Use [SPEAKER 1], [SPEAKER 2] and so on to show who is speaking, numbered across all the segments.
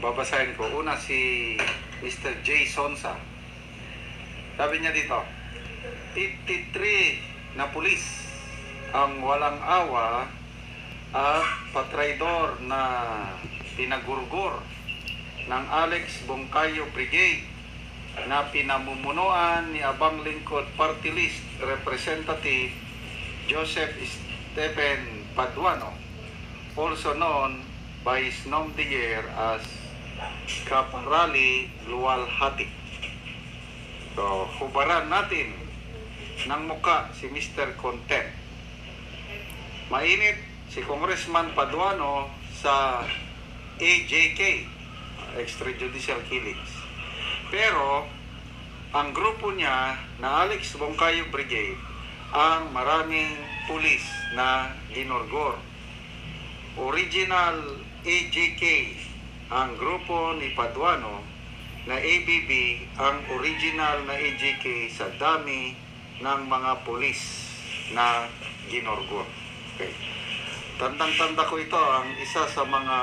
[SPEAKER 1] Babasahin ko. Una si Mr. J. Sonsa. Sabi niya dito, 53 na pulis ang walang awa at patraidor na pinagurgur ng Alex Bongkayo Brigade na pinamumunuan ni Abang Lingkod Party List Representative Joseph Stephen Paduano, also known by his nom de guerre as Kaparali Luwalhati. So, hubaran natin ng muka si Mr. Content. Mainit si Congressman Paduano sa AJK, extrajudicial killings. Pero, ang grupo niya na Alex Bongkayo Brigade ang maraming pulis na ginurgor. Original AJK ang grupo ni Paduano, na ABB ang original na AJK sa dami ng mga pulis na ginorgor. Okay. Tandang-tanda ko ito, ang isa sa mga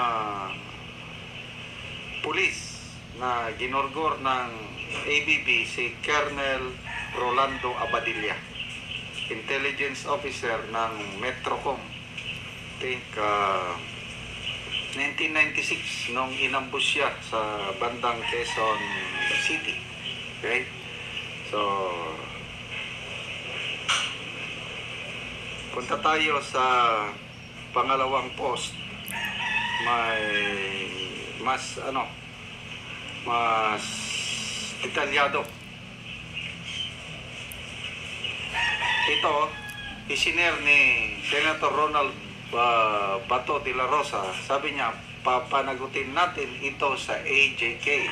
[SPEAKER 1] pulis na ginorgor ng ABB, si Colonel Rolando Abadilla, intelligence officer ng Metrocom. I think 1996 nung inambush siya sa bandang Quezon City. Okay? So, punta tayo sa pangalawang post. May mas detalyado. Ito, isinare ni Senator Ronald Bato de la Rosa. Sabi niya, papanagutin natin ito sa AJK.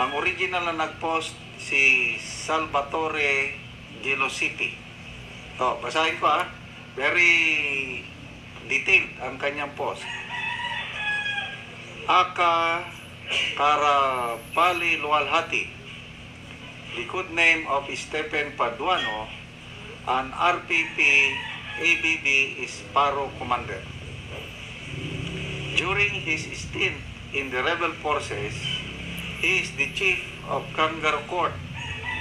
[SPEAKER 1] Ang original na nagpost si Salvatore Gelositi. To, basahin ko very detailed ang kanyang post. Aka Karapali Luwalhati, the code name of Stephen Paduano, an RPP ABB Sparrow commander. During his stint in the rebel forces, he is the chief of Kangaroo Court,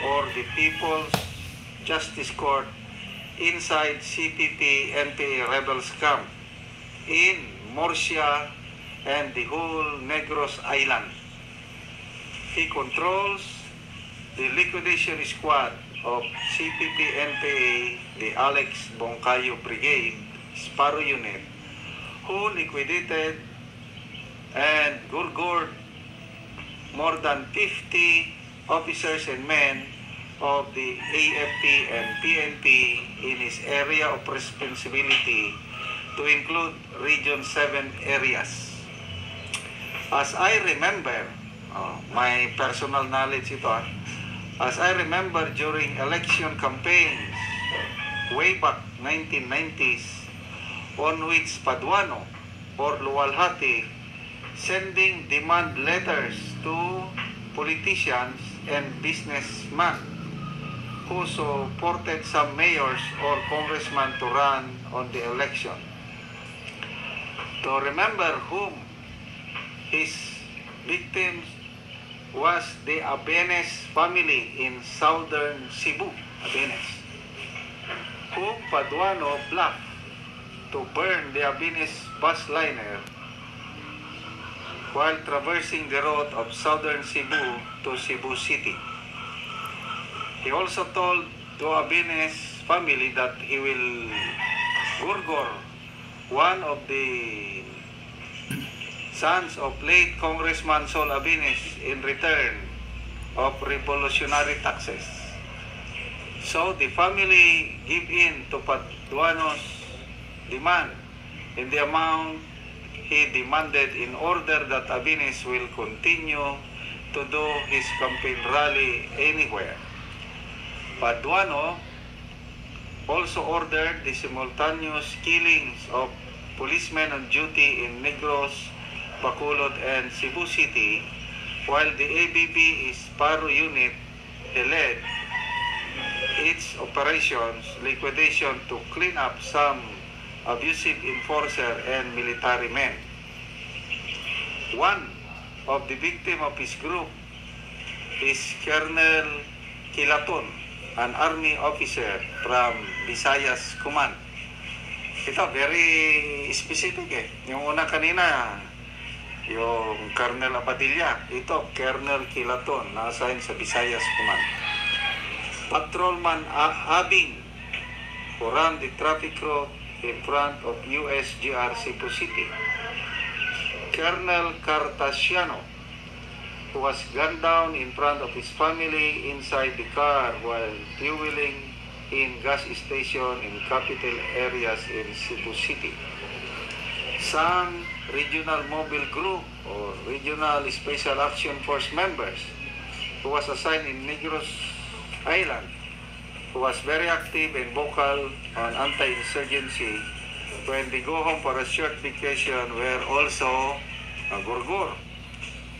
[SPEAKER 1] or the People's Justice Court, inside CPP-NPA rebels camp in Murcia and the whole Negros Island. He controls the liquidation squad of CPP-NPA, the Alex Bongkayo Brigade Sparrow Unit, who liquidated and gurgored more than 50 officers and men of the AFP and PNP in his area of responsibility, to include Region 7 areas. As I remember, my personal knowledge ito, as I remember during election campaigns way back 1990s, on which Paduano or Luwalhati sending demand letters to politicians and businessmen who supported some mayors or congressmen to run on the election. To remember whom his victims was the Abenes family in southern Cebu, Abenes, whom Paduano bluffed to burn the Abenes bus liner while traversing the road of southern Cebu to Cebu City. He also told the Abenes family that he will gurgor one of the sons of late Congressman Sol Abenes in return of revolutionary taxes. So the family gave in to Paduano's demand in the amount he demanded in order that Abenes will continue to do his campaign rally anywhere. Paduano also ordered the simultaneous killings of policemen on duty in Negros, Bacolod, and Cebu City, while the ABB Sparrow Unit led its operations liquidation to clean up some abusive enforcer and military men. One of the victim of his group is Colonel Kilaton, an army officer from Visayas Command. Ito, very specific eh. Yung una kanina, yung Colonel Apadilla. Ito, Colonel Kilaton, na-assign sa Visayas Command. Patrolman Abing, who ran the traffic route in front of USGR Cebu City. Colonel Cartasiano, who was gunned down in front of his family inside the car while fueling in gas station in capital areas in Cebu City. Some Regional Mobile Group or Regional Special Action Force members who was assigned in Negros Island, who was very active and vocal on anti-insurgency when they go home for a short vacation, were also gurgur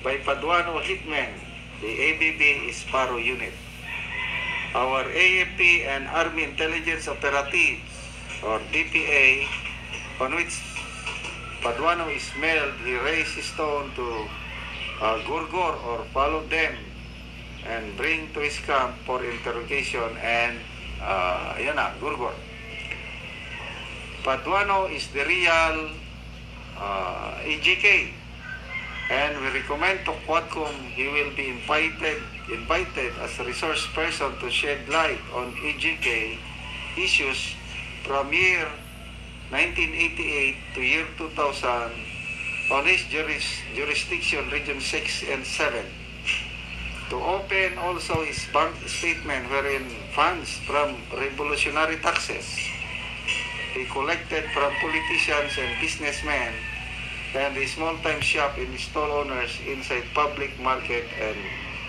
[SPEAKER 1] by Paduano hitmen, the ABB Sparrow unit. Our AFP and Army Intelligence Operatives, or DPA, on which Paduano is mailed, he raised stone to gurgur or follow them and bring to his camp for interrogation and gurgur. Paduano is the real EGK, and we recommend to Quadcom he will be invited as a resource person to shed light on EGK issues from year 1988 to year 2000 on his jurisdiction region 6 and 7. To open also his bank statement wherein funds from revolutionary taxes he collected from politicians and businessmen and the small-time shop in stall owners inside public market and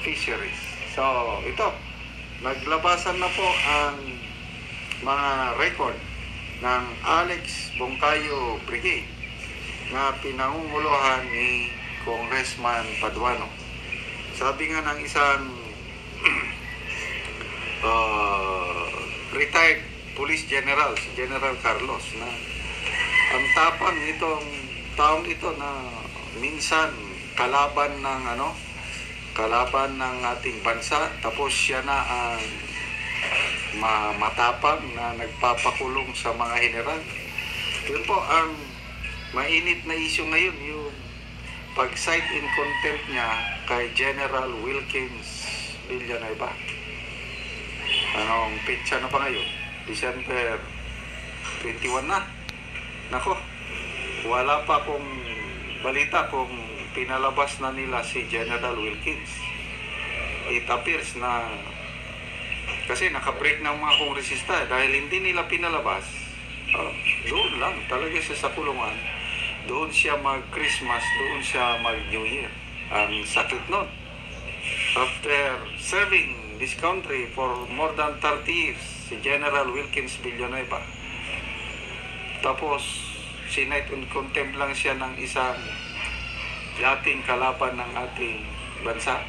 [SPEAKER 1] fisheries. So, ito, naglabasan na po ang mga record ng Alex Bongcayo Brigade na pinangunguluhan ni Congressman Paduano. Sabi nga ng isang retired police general, si General Carlos, na ang tapang nitong taong ito na minsan kalaban ng ating bansa, tapos siya na ang matapang na nagpapakulong sa mga general. Yun po ang mainit na issue ngayon, yung pag-cite in contempt niya kay General Wilkins Villanueva. Anong pitsa na pa ngayon? December 21 na. Nako, wala pa akong balita kung pinalabas na nila si General Wilkins. It appears na kasi naka-break ng mga kongresista dahil hindi nila pinalabas. Doon lang talaga siya sa kulungan. Doon siya mag-Christmas, doon siya mag-New Year. Ang sakit nun. After serving this country for more than 30 years, si General Wilkins Villanueva, tapos sinite in contempt lang siya ng isang dating kalaban ng ating bansa.